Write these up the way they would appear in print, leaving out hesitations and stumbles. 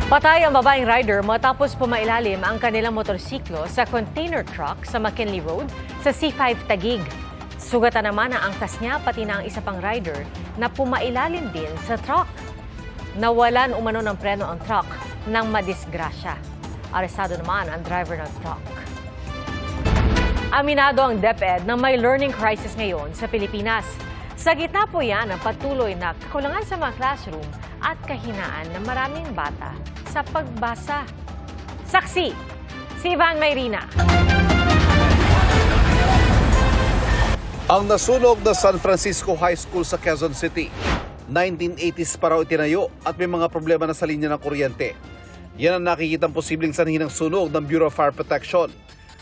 Patay ang babaeng rider matapos pumailalim ang kanilang motorsiklo sa container truck sa McKinley Road sa C5 Taguig. Sugatan naman ang angkas niya pati na ang isa pang rider na pumailalim din sa truck. Nawalan umano ng preno ang truck nang madisgrasya. Arestado naman ang driver ng truck. Aminado ang DepEd na may learning crisis ngayon sa Pilipinas. Sa gitna po yan ang patuloy na kakulangan sa mga classroom at kahinaan ng maraming bata sa pagbasa. Saksi, si Ivan Mayrina. Ang nasunog na San Francisco High School sa Quezon City, 1980s pa raw itinayo at may mga problema na sa linya ng kuryente. Yan ang nakikitang posibleng sanhi ng sunog ng Bureau of Fire Protection.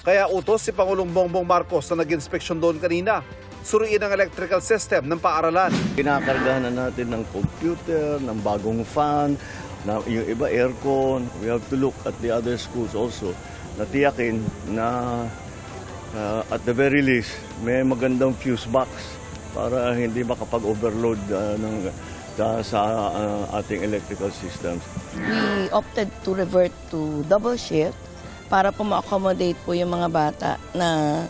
Kaya utos si Pangulong Bongbong Marcos na nag-inspeksyon doon kanina. Suriin ang electrical system ng paaralan. Kinakargahan na natin ng computer, ng bagong fan, na yung iba aircon. We have to look at the other schools also. Natiyakin na at the very least may magandang fuse box para hindi makapag-overload sa ating electrical systems. We opted to revert to double shift para po ma-accommodate po yung mga bata na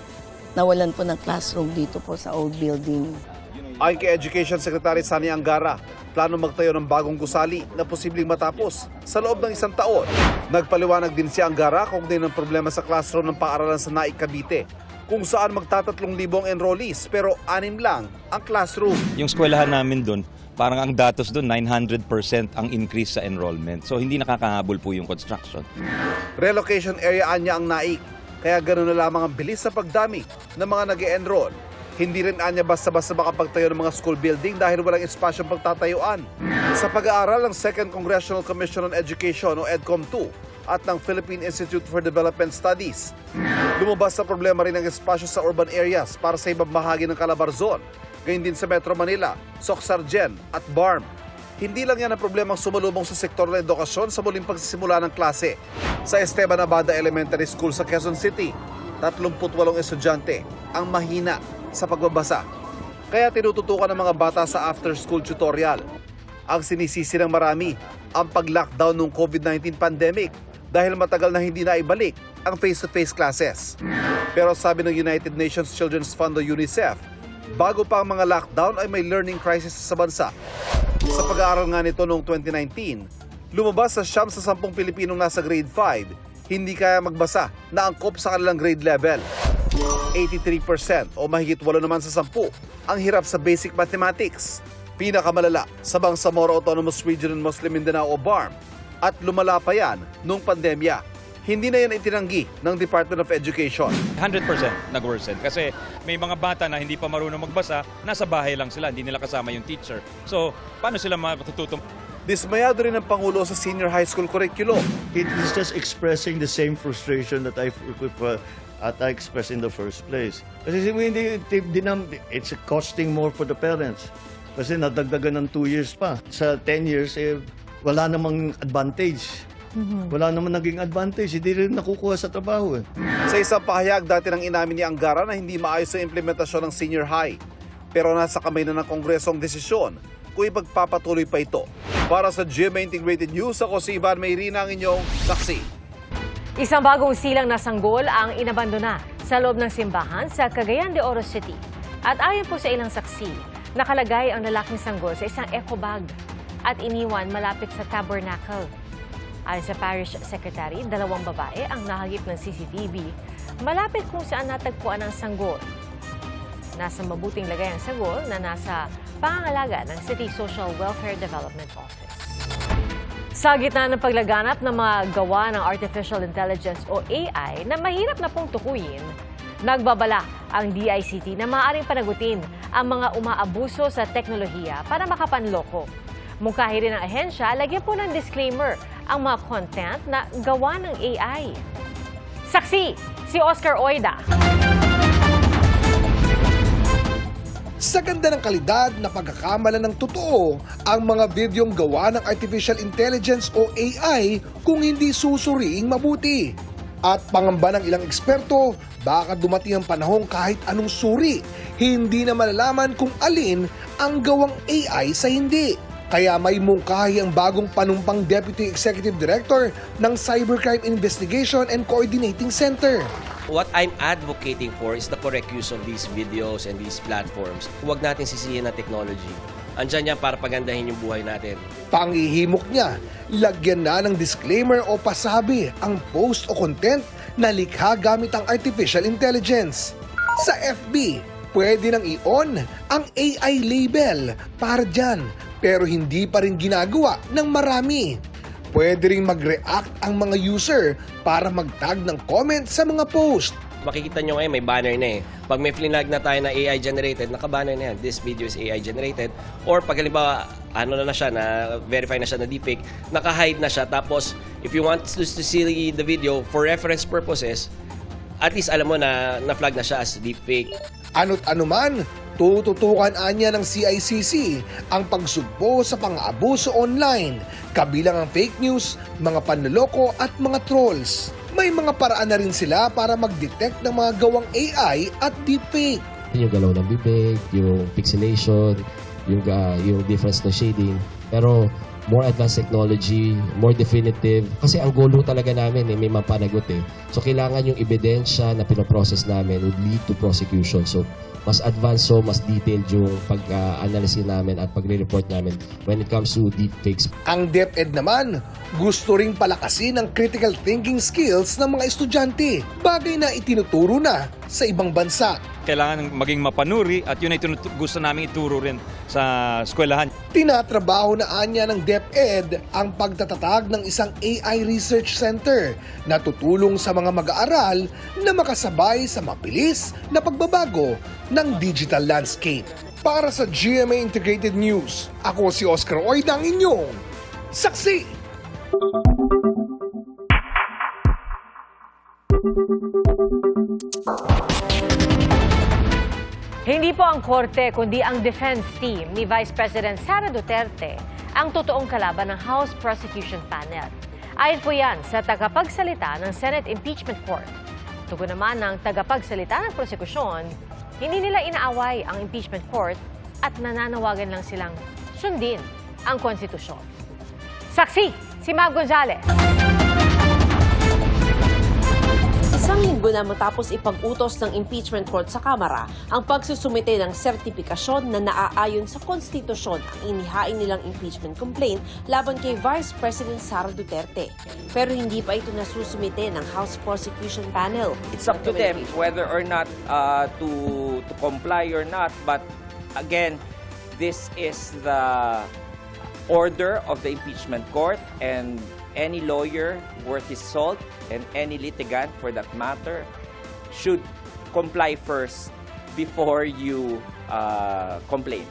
nawalan po ng classroom dito po sa old building. Ayon kay Education Secretary Sani Angara, plano magtayo ng bagong gusali na posibleng matapos sa loob ng 1 taon. Nagpaliwanag din si Angara kung din ang problema sa classroom ng paaralan sa Naik, Cavite, kung saan magta-3,000 enrollees pero 6 lang ang classroom. Yung eskwelahan namin doon, parang ang datos doon, 900% ang increase sa enrollment. So hindi nakakahabol po yung construction. Relocation area anya ang Naik, kaya gano'n na lamang ang bilis sa pagdami ng mga nag-e-enroll. Hindi rin anya basta-basta makapagtayo ng mga school building dahil walang espasyong pagtatayuan. Sa pag-aaral ng Second Congressional Commission on Education o EDCOM-2 at ng Philippine Institute for Development Studies, lumabas sa problema rin ang espasyo sa urban areas para sa ibang bahagi ng Calabarzon, gayon din sa Metro Manila, Soc-Sargen at BARM. Hindi lang yan ang problemang sumalubong sa sektor ng edukasyon sa muling pagsisimula ng klase. Sa Esteban Abada Elementary School sa Quezon City, 38 estudyante ang mahina sa pagbabasa. Kaya tinututukan ng mga bata sa after-school tutorial. Ang sinisisi ng marami, ang pag-lockdown ng COVID-19 pandemic dahil matagal na hindi naibalik ang face-to-face classes. Pero sabi ng United Nations Children's Fund o UNICEF, bago pa ang mga lockdown ay may learning crisis sa bansa. Sa pag-aaral nga nito noong 2019, lumabas sa 9 sa 10 Pilipinong nasa grade 5, hindi kaya magbasa na angkop sa kanilang grade level. 83% o mahigit 8 naman sa 10 ang hirap sa basic mathematics. Pinakamalala sa Bangsamoro Autonomous Region and Muslim Mindanao o BARM at lumala pa yan noong pandemya. Hindi na yan itinanggi ng Department of Education. 100% nag-worsen kasi may mga bata na hindi pa marunong magbasa, nasa bahay lang sila, hindi nila kasama yung teacher. So, paano sila matututong? Dismayado rin ang Pangulo sa senior high school curriculum. It is just expressing the same frustration that I expressed in the first place. Kasi it's costing more for the parents. Kasi nadagdagan ng 2 years pa. Sa 10 years, wala namang advantage. Wala naman naging advantage. Hindi rin nakukuha sa trabaho. Sa isang pahayag, dati nang inamin ni Angara na hindi maayos ang implementasyon ng senior high. Pero nasa kamay na ng Kongreso ang desisyon kung ipagpapatuloy pa ito. Para sa GMA Integrated News, ako si Ivan Mayrina, ang inyong saksi. Isang bagong silang na sanggol ang inabandona sa loob ng simbahan sa Cagayan de Oro City. At ayon po sa ilang saksi, nakalagay ang lalaking sanggol sa isang eco bag at iniwan malapit sa tabernacle. Ayon sa parish secretary, 2 babae ang nahagip ng CCTV malapit kung saan natagpuan ang sanggol. Nasa mabuting lagay ang sanggol na nasa pangangalaga ng City Social Welfare Development Office. Sa gitna ng paglaganap ng mga gawa ng Artificial Intelligence o AI na mahirap na pong tukuyin, nagbabala ang DICT na maaaring panagutin ang mga umaabuso sa teknolohiya para makapanloko. Mungkahi rin ng ahensya, lagyan po ng disclaimer ang mga content na gawa ng AI. Saksi, si Oscar Oida. Sa ganda ng kalidad na pagkakamala ng totoo ang mga videong gawa ng Artificial Intelligence o AI kung hindi susuriing mabuti. At pangamba ng ilang eksperto, baka dumating ang panahon kahit anong suri, hindi na malalaman kung alin ang gawang AI sa hindi. Kaya may mungkahi ang bagong panumpang Deputy Executive Director ng Cybercrime Investigation and Coordinating Center. What I'm advocating for is the correct use of these videos and these platforms. Huwag natin sisihin na technology. Andyan yan para pagandahin yung buhay natin. Pangihimok niya, lagyan na ng disclaimer o pasabi ang post o content na likha gamit ang artificial intelligence. Sa FB, pwede nang i-on ang AI label para dyan, pero hindi pa rin ginagawa ng marami. Pwede ring mag-react ang mga user para mag-tag ng comment sa mga post. Makikita nyo ngayon may banner na eh. Pag may flinag na tayo na AI generated, naka-banner na yan. This video is AI generated. Or pag halimbawa, na siya, na verify na siya na deepfake, naka-hide na siya. Tapos, if you want to see the video for reference purposes, at least alam mo na na-flag na siya as deepfake. Ano't anuman, tututukan anya ng CICC ang pagsugpo sa pang-aabuso online, kabilang ang fake news, mga panloloko at mga trolls. May mga paraan na rin sila para mag-detect ng mga gawang AI at deepfake. Yung galaw ng bibig, yung pixelation, yung difference ng shading. Pero more advanced technology, more definitive. Kasi ang goal talaga namin may mapanagot eh. So kailangan yung ebidensya na pinoprocess namin would lead to prosecution. So mas advanced, so mas detailed yung pag-analysis namin at pagre-report namin when it comes to deepfakes. Ang DepEd naman, gusto ring palakasin ang critical thinking skills ng mga estudyante, bagay na itinuturo na sa ibang bansa. Kailangan maging mapanuri at yun ay gusto namin ituro rin sa eskwelahan. Tinatrabaho na anya ng DepEd ang pagtatatag ng isang AI Research Center na tutulong sa mga mag-aaral na makasabay sa mabilis na pagbabago ng digital landscape. Para sa GMA Integrated News, ako si Oscar Oida, ang inyong saksi. Hindi po ang korte kundi ang defense team ni Vice President Sara Duterte ang totoong kalaban ng House Prosecution Panel. Ayon po yan sa tagapagsalita ng Senate Impeachment Court. Tugon naman ng tagapagsalita ng prosekusyon, hindi nila inaaway ang impeachment court at nananawagan lang silang sundin ang konstitusyon. Saksi, si Mab Gonzalez. Isang linggo na matapos ipag-utos ng impeachment court sa Kamara ang pagsusumite ng sertipikasyon na naaayon sa konstitusyon ang inihain nilang impeachment complaint laban kay Vice President Sara Duterte. Pero hindi pa ito nasusumite ng House Prosecution Panel. It's up to them whether or not to comply or not. But again, this is the order of the impeachment court, and any lawyer worth his salt and any litigant for that matter should comply first before you complain.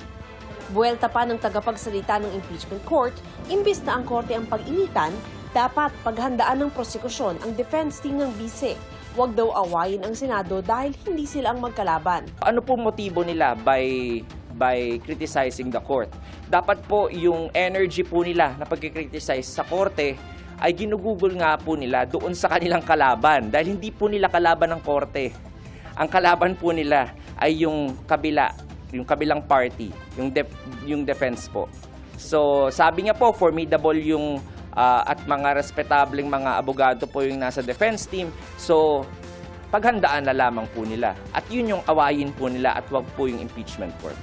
Buwelta pa ng tagapagsalita ng impeachment court, imbis na ang korte ang pag-initan, dapat paghandaan ng prosekusyon ang defense team ng bise. Huwag daw awayin ang Senado dahil hindi sila ang magkalaban. Ano po motibo nila by criticizing the court? Dapat po yung energy po nila na pagkikriticize sa korte ay ginugugol nga po nila doon sa kanilang kalaban dahil hindi po nila kalaban ng korte. Ang kalaban po nila ay yung kabilang party, yung defense po. So sabi nga po, formidable yung at mga respetableng mga abogado po yung nasa defense team. So paghandaan na lamang po nila. At yun yung awayin po nila at wag po yung impeachment court.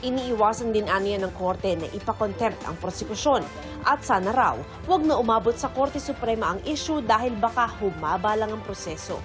Iniiwasan din aniya ng korte na ipakontempt ang prosekusyon. At sana raw, huwag na umabot sa Korte Suprema ang issue dahil baka humaba lang ang proseso.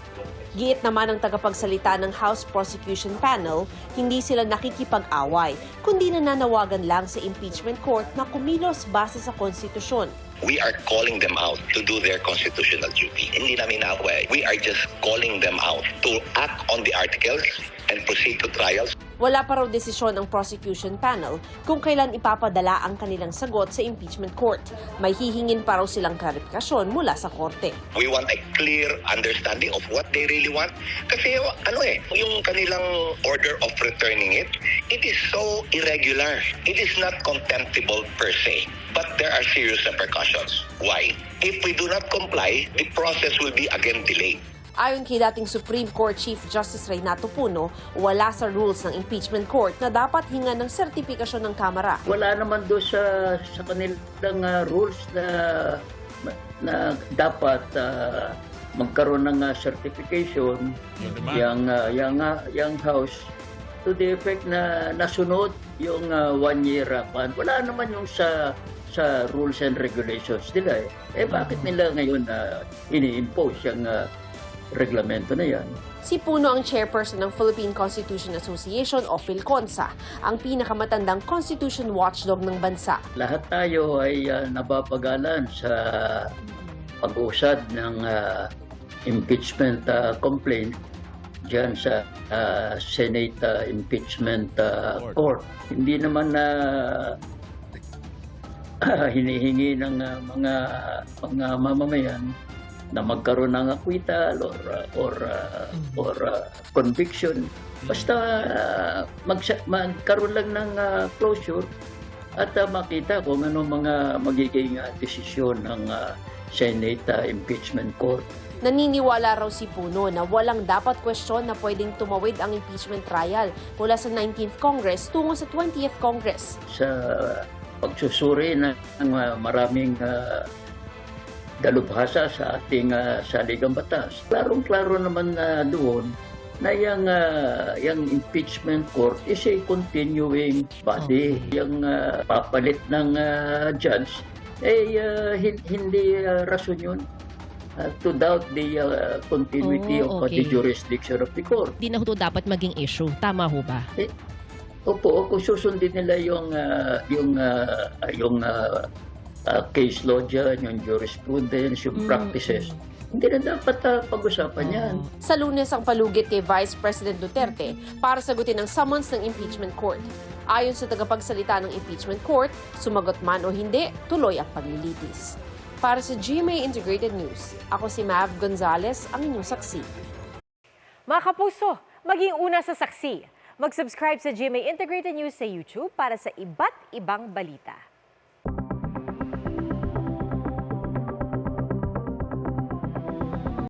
Giit naman ng tagapagsalita ng House Prosecution Panel, hindi sila nakikipag-away, kundi nananawagan lang sa impeachment court na kumilos base sa konstitusyon. We are calling them out to do their constitutional duty. Hindi namin naaway. We are just calling them out to act on the articles and proceed to trials. Wala pa raw desisyon ang prosecution panel kung kailan ipapadala ang kanilang sagot sa impeachment court. May hihingin pa raw silang klarifikasyon mula sa korte. We want a clear understanding of what they really want. Kasi yung kanilang order of returning it is so irregular. It is not contemptible per se, but there are serious repercussions. Why? If we do not comply, the process will be again delayed. Ayon kay dating Supreme Court Chief Justice Renato Puno, wala sa rules ng impeachment court na dapat hinga ng sertipikasyon ng Kamara. Wala naman doon sa kanilang rules na dapat magkaroon ng certification yung House to the effect na nasunod yung 1-year ban. Wala naman yung sa rules and regulations nila bakit nila ngayon ini-impose yung reglamento na yan? Si Puno ang chairperson ng Philippine Constitution Association o PhilConsa, ang pinakamatandang constitution watchdog ng bansa. Lahat tayo ay napapagalan sa pag-usad ng impeachment complaint dyan sa Senate Impeachment Court. Hindi naman hinihingi ng mga mamamayan na magkaroon ng acquittal or conviction. Basta magkaroon lang ng closure at makita kung ano mga magiging desisyon ng Senate Impeachment Court. Naniniwala raw si Puno na walang dapat kwestiyon na pwedeng tumawid ang impeachment trial mula sa 19th Congress tungo sa 20th Congress. Sa pagsusuri ng maraming dalubhasa sa ating saligang batas. Klarong-klaro naman doon na yung impeachment court is a continuing body. Yung papalit ng judge, hindi rason yun to doubt the continuity of the jurisdiction of the court. Di na ho dapat maging issue. Tama ho ba? Opo, kung susundin nila yung case law dyan, yung jurisprudence, yung practices, hindi na dapat pag-usapan yan. Sa Lunes ang palugit kay Vice President Duterte para sagutin ang summons ng impeachment court. Ayon sa tagapagsalita ng impeachment court, sumagot man o hindi, tuloy ang paglilitis. Para sa GMA Integrated News, ako si Mav Gonzalez, ang inyong saksi. Mga kapuso, maging una sa saksi. Mag-subscribe sa GMA Integrated News sa YouTube para sa iba't ibang balita.